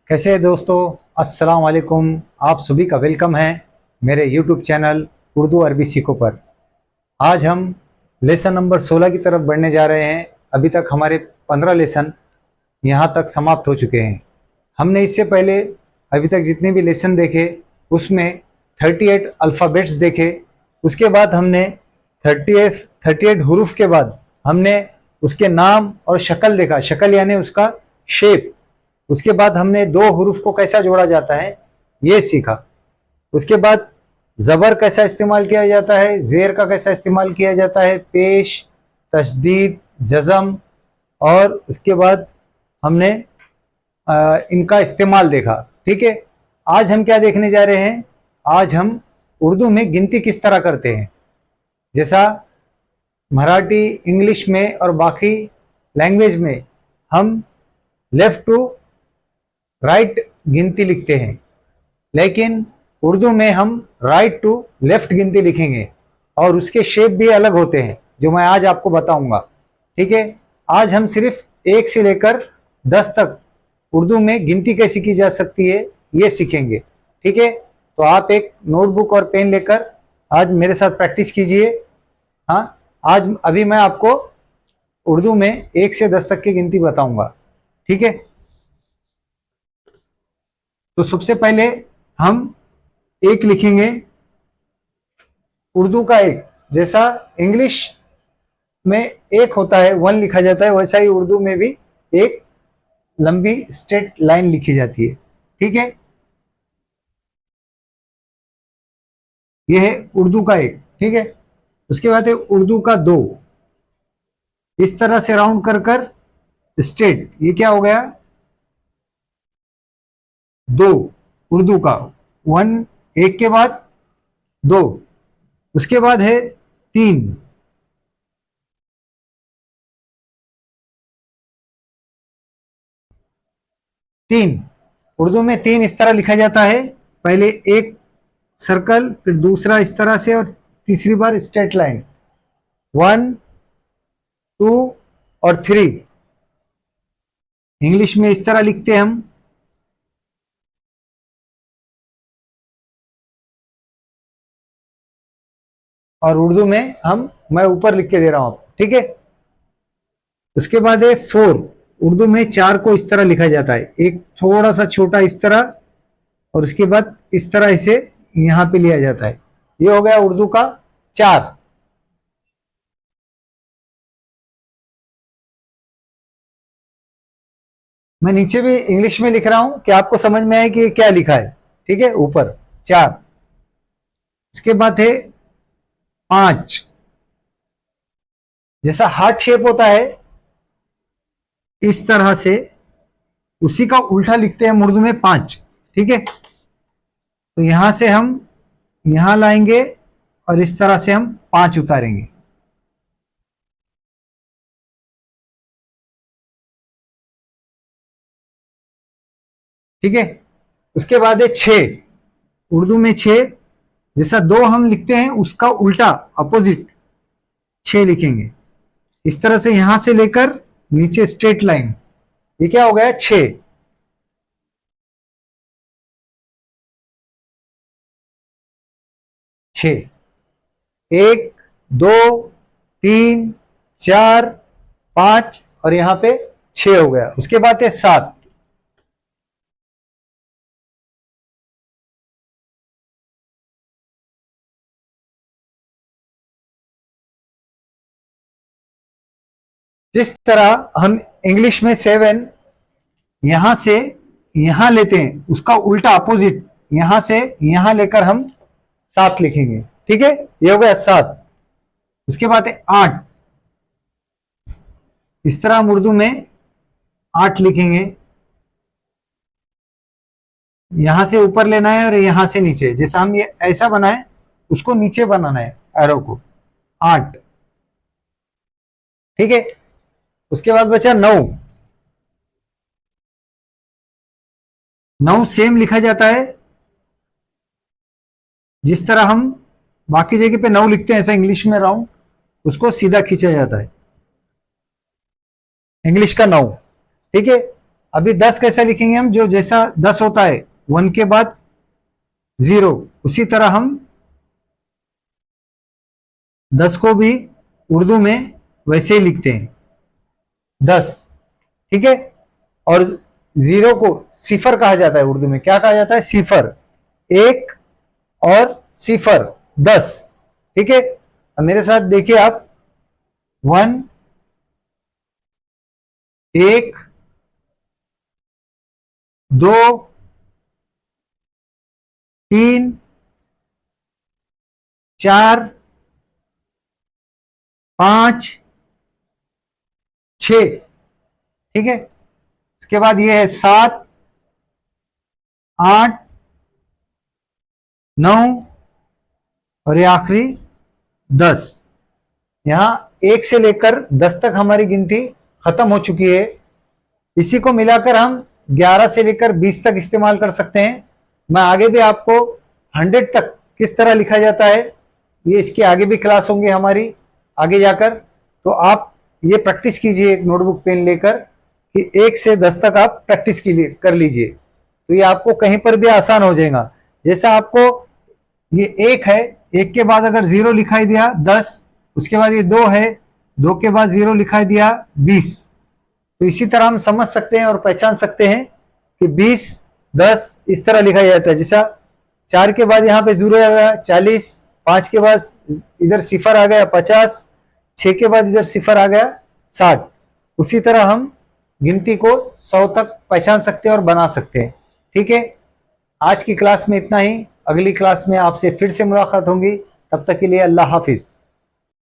कैसे हैं दोस्तों। अस्सलाम वालेकुम। आप सभी का वेलकम है मेरे यूट्यूब चैनल उर्दू अरबी सीखो पर। आज हम लेसन नंबर 16 की तरफ बढ़ने जा रहे हैं। अभी तक हमारे 15 लेसन यहाँ तक समाप्त हो चुके हैं। हमने इससे पहले अभी तक जितने भी लेसन देखे उसमें 38 अल्फ़ाबेट्स देखे। उसके बाद हमने 38 हुरूफ के बाद हमने उसके नाम और शक्ल देखा। शक्ल यानी उसका शेप। उसके बाद हमने दो हुरूफ को कैसा जोड़ा जाता है ये सीखा। उसके बाद ज़बर कैसा इस्तेमाल किया जाता है, ज़ेर का कैसा इस्तेमाल किया जाता है, पेश, तशदीद, जज़म, और उसके बाद हमने इनका इस्तेमाल देखा। ठीक है, आज हम क्या देखने जा रहे हैं। आज हम उर्दू में गिनती किस तरह करते हैं। जैसा मराठी, इंग्लिश में और बाकी लैंग्वेज में हम लेफ्ट टू राइट गिनती लिखते हैं, लेकिन उर्दू में हम राइट टू लेफ्ट गिनती लिखेंगे और उसके शेप भी अलग होते हैं जो मैं आज आपको बताऊंगा। ठीक है, आज हम सिर्फ 1 से लेकर 10 तक उर्दू में गिनती कैसी की जा सकती है ये सीखेंगे। ठीक है, तो आप एक नोटबुक और पेन लेकर आज मेरे साथ प्रैक्टिस कीजिए। हाँ, आज अभी मैं आपको उर्दू में 1 से 10 तक की गिनती बताऊंगा। ठीक है, तो सबसे पहले हम एक लिखेंगे, उर्दू का एक। जैसा इंग्लिश में एक होता है, 1 लिखा जाता है, वैसा ही उर्दू में भी एक लंबी स्ट्रेट लाइन लिखी जाती है। ठीक है, यह है उर्दू का एक। ठीक है, उसके बाद है उर्दू का 2। इस तरह से राउंड कर कर स्ट्रेट, ये क्या हो गया 2 उर्दू का 1, एक के बाद 2। उसके बाद है 3, उर्दू में 3 इस तरह लिखा जाता है। पहले एक सर्कल, फिर दूसरा इस तरह से, और तीसरी बार स्ट्रेट लाइन। 1, 2 और 3 इंग्लिश में इस तरह लिखते हैं हम। और उर्दू में मैं ऊपर लिख के दे रहा हूं आपको। ठीक है, उसके बाद है 4। उर्दू में 4 को इस तरह लिखा जाता है, एक थोड़ा सा छोटा इस तरह, और उसके बाद इस तरह इसे यहां पे लिया जाता है। ये हो गया उर्दू का 4। मैं नीचे भी इंग्लिश में लिख रहा हूं कि आपको समझ में आए कि ये क्या लिखा है। ठीक है, ऊपर 4। उसके बाद है 5। जैसा हार्ट शेप होता है इस तरह से, उसी का उल्टा लिखते हैं उर्दू में 5। ठीक है, तो यहां से हम यहां लाएंगे और इस तरह से हम 5 उतारेंगे। ठीक है, उसके बाद है 6। उर्दू में 6, जैसा 2 हम लिखते हैं उसका उल्टा अपोजिट 6 लिखेंगे। इस तरह से यहां से लेकर नीचे स्ट्रेट लाइन, ये क्या हो गया 6। 6, 1, 2, 3, 4, 5 और यहां पे 6 हो गया। उसके बाद है 7। जिस तरह हम इंग्लिश में 7 यहां से यहां लेते हैं, उसका उल्टा अपोजिट यहां से यहां लेकर हम 7 लिखेंगे। ठीक है, ये हो गया 7। उसके बाद है 8। इस तरह हम उर्दू में 8 लिखेंगे। यहां से ऊपर लेना है और यहां से नीचे, जैसा हम ये ऐसा बनाए उसको नीचे बनाना है एरो को। 8। ठीक है, उसके बाद बचा 9। 9 सेम लिखा जाता है, जिस तरह हम बाकी जगह पे 9 लिखते हैं ऐसा इंग्लिश में राउंड, उसको सीधा खींचा जाता है इंग्लिश का 9। ठीक है, अभी 10 कैसे लिखेंगे हम, जो जैसा 10 होता है 1 के बाद 0, उसी तरह हम 10 को भी उर्दू में वैसे ही लिखते हैं 10। ठीक है। और 0 को सिफर कहा जाता है, उर्दू में क्या कहा जाता है, सिफर। 1 और सिफर 10। ठीक है। अब मेरे साथ देखिए आप, 1, 1, 2, 3, 4, 5, 6। ठीक है। इसके बाद ये है 7, 8, 9 और ये आखिरी 10। यहां 1 से लेकर 10 तक हमारी गिनती खत्म हो चुकी है। इसी को मिलाकर हम 11 से लेकर 20 तक इस्तेमाल कर सकते हैं। मैं आगे भी आपको 100 तक किस तरह लिखा जाता है, ये इसके आगे भी क्लास होंगे हमारी आगे जाकर, तो आप ये प्रैक्टिस कीजिए एक नोटबुक पेन लेकर कि 1 से 10 तक आप प्रैक्टिस कर लीजिए, तो ये आपको कहीं पर भी आसान हो जाएगा। जैसा आपको ये 1 है, 1 के बाद अगर 0 लिखाई दिया 10, उसके बाद ये 2 है, 2 के बाद 0 लिखाई दिया 20। तो इसी तरह हम समझ सकते हैं और पहचान सकते हैं कि 20, 10 इस तरह लिखा जाता है। जैसा 4 के बाद यहाँ पे 0 आ गया 40, 5 के बाद इधर सिफर आ गया 50, 6 के बाद इधर सिफर आ गया 60। उसी तरह हम गिनती को 100 तक पहचान सकते हैं और बना सकते हैं। ठीक है। आज की क्लास में इतना ही। अगली क्लास में आपसे फिर से मुलाकात होगी। तब तक के लिए अल्लाह हाफिज।